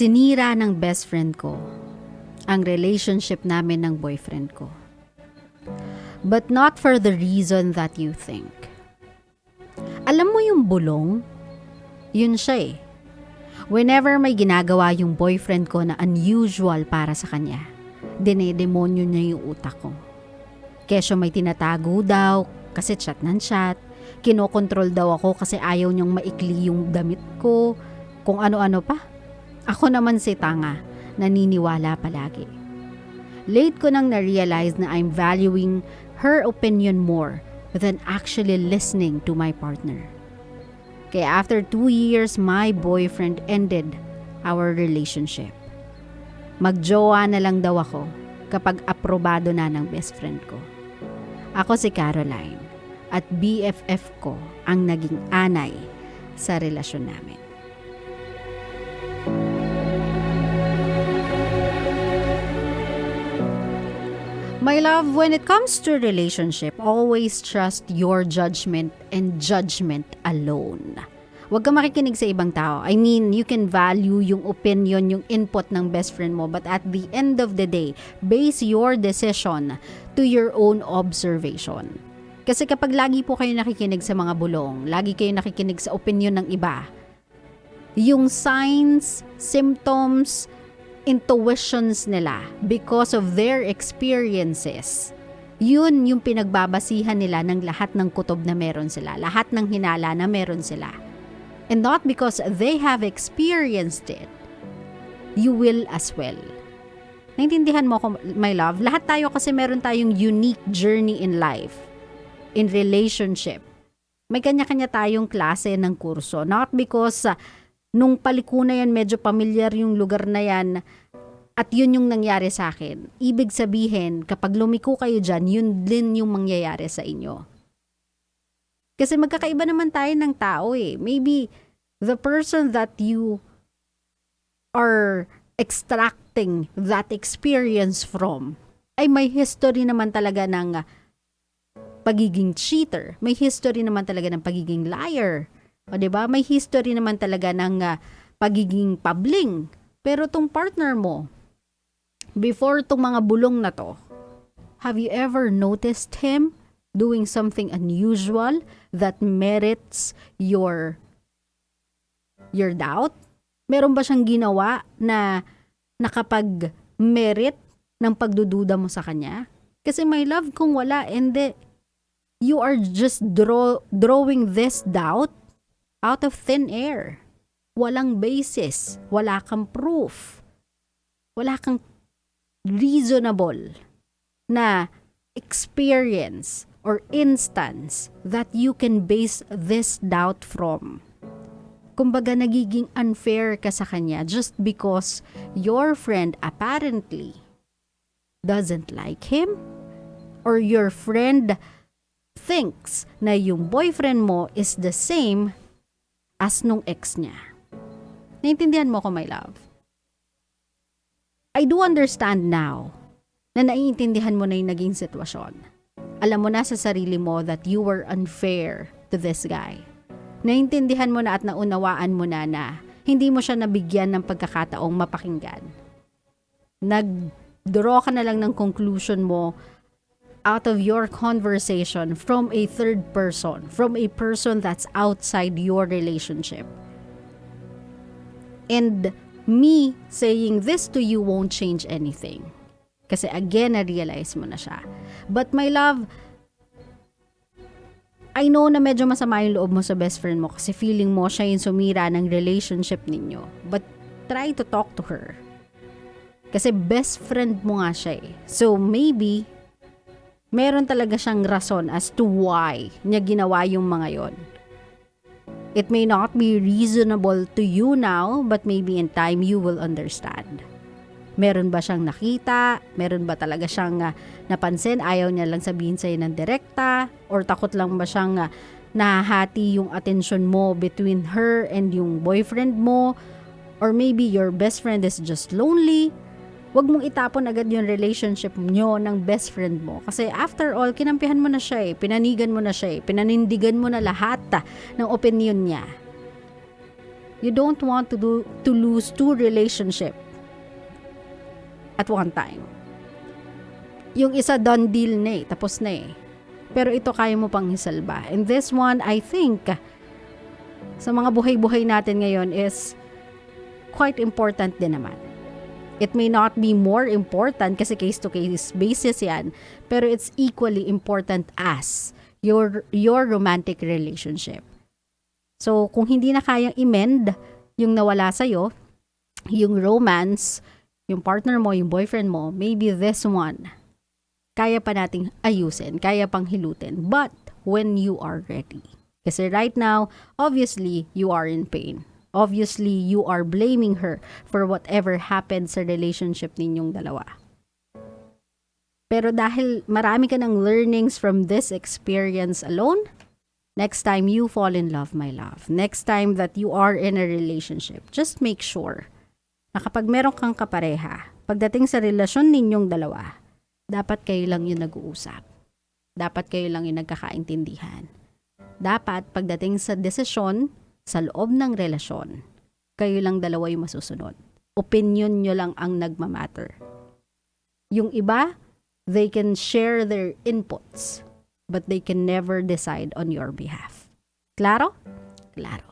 Sinira ng best friend ko ang relationship namin ng boyfriend ko. But not for the reason that you think. Alam mo yung bulong? Yun siya eh. Whenever may ginagawa yung boyfriend ko na unusual para sa kanya, dinedemonyo niya yung utak ko. Kesyo may tinatago daw kasi chat ng chat. Kinokontrol daw ako kasi ayaw niyang maikli yung damit ko. Kung ano-ano pa. Ako naman si tanga, naniniwala palagi. Late ko nang na-realize na I'm valuing her opinion more than actually listening to my partner. Kaya after 2 years, my boyfriend ended our relationship. Magjowa na lang daw ako kapag aprobado na ng best friend ko. Ako si Caroline at BFF ko ang naging anay sa relasyon namin. My love, when it comes to relationship, always trust your judgment and judgment alone. Huwag ka makikinig sa ibang tao. I mean, you can value yung opinion, yung input ng best friend mo, but at the end of the day, base your decision to your own observation. Kasi kapag lagi po kayo nakikinig sa mga bulong, lagi kayo nakikinig sa opinion ng iba, yung signs, symptoms, intuitions nila because of their experiences, yun yung pinagbabasihan nila ng lahat ng kutob na meron sila, lahat ng hinala na meron sila. And not because they have experienced it, you will as well. Naintindihan mo ko, my love? Lahat tayo kasi meron tayong unique journey in life, in relationship. May kanya-kanya tayong klase ng kurso. Not because nung paliko na yan, medyo familiar yung lugar na yan, at yun yung nangyari sa akin. Ibig sabihin, kapag lumiko kayo dyan, yun din yung mangyayari sa inyo. Kasi magkakaiba naman tayo ng tao eh. Maybe the person that you are extracting that experience from ay may history naman talaga ng pagiging cheater. May history naman talaga ng pagiging liar. O diba? May history naman talaga ng pagiging pabling. Pero tong partner mo, before tong mga bulong na to, have you ever noticed him doing something unusual that merits your doubt? Meron ba siyang ginawa na nakapag-merit ng pagdududa mo sa kanya? Kasi my love, kung wala, and you are just drawing this doubt out of thin air. Walang basis. Wala kang proof. Wala kang reasonable na experience or instance that you can base this doubt from. Kumbaga nagiging unfair ka sa kanya just because your friend apparently doesn't like him, or your friend thinks na yung boyfriend mo is the same as nung ex niya. Naintindihan mo ko, my love? I do understand now na naiintindihan mo na yung naging sitwasyon. Alam mo na sa sarili mo that you were unfair to this guy. Naintindihan mo na at naunawaan mo na hindi mo siya nabigyan ng pagkakataong mapakinggan. Nag-draw ka na lang ng conclusion mo out of your conversation from a third person, from a person that's outside your relationship. And me saying this to you won't change anything. Kasi again, na-realize mo na siya. But my love, I know na medyo masama yung loob mo sa best friend mo kasi feeling mo siya yung sumira ng relationship ninyo. But try to talk to her. Kasi best friend mo nga siya eh. So maybe meron talaga siyang rason as to why niya ginawa yung mga yon. It may not be reasonable to you now, but maybe in time you will understand. Meron ba siyang nakita? Meron ba talaga siyang napansin? Ayaw niya lang sabihin sa'yo ng direkta? Or takot lang ba siyang nahahati yung attention mo between her and yung boyfriend mo? Or maybe your best friend is just lonely? Huwag mong itapon agad yung relationship nyo ng best friend mo. Kasi after all, kinampihan mo na siya eh. Pinanigan mo na siya eh. Pinanindigan mo na lahat ng opinion niya. You don't want to lose two relationship at one time. Yung isa done deal na tapos na Pero ito kaya mo pang isalba. And this one, I think, sa mga buhay-buhay natin ngayon is quite important din naman. It may not be more important kasi case-to-case basis yan, pero it's equally important as your romantic relationship. So, kung hindi na kayang i-mend yung nawala sa'yo, yung romance, yung partner mo, yung boyfriend mo, maybe this one, kaya pa nating ayusin, kaya pang hilutin. But, when you are ready. Kasi right now, obviously, you are in pain. Obviously, you are blaming her for whatever happened sa relationship ninyong dalawa. Pero dahil marami ka ng learnings from this experience alone, next time you fall in love, my love, next time that you are in a relationship, just make sure na kapag meron kang kapareha, pagdating sa relasyon ninyong dalawa, dapat kayo lang yung nag-uusap. Dapat kayo lang yung nagkakaintindihan. Dapat pagdating sa desisyon sa loob ng relasyon, kayo lang dalawa yung masusunod. Opinion nyo lang ang nagmamatter. Yung iba, they can share their inputs, but they can never decide on your behalf. Klaro? Klaro.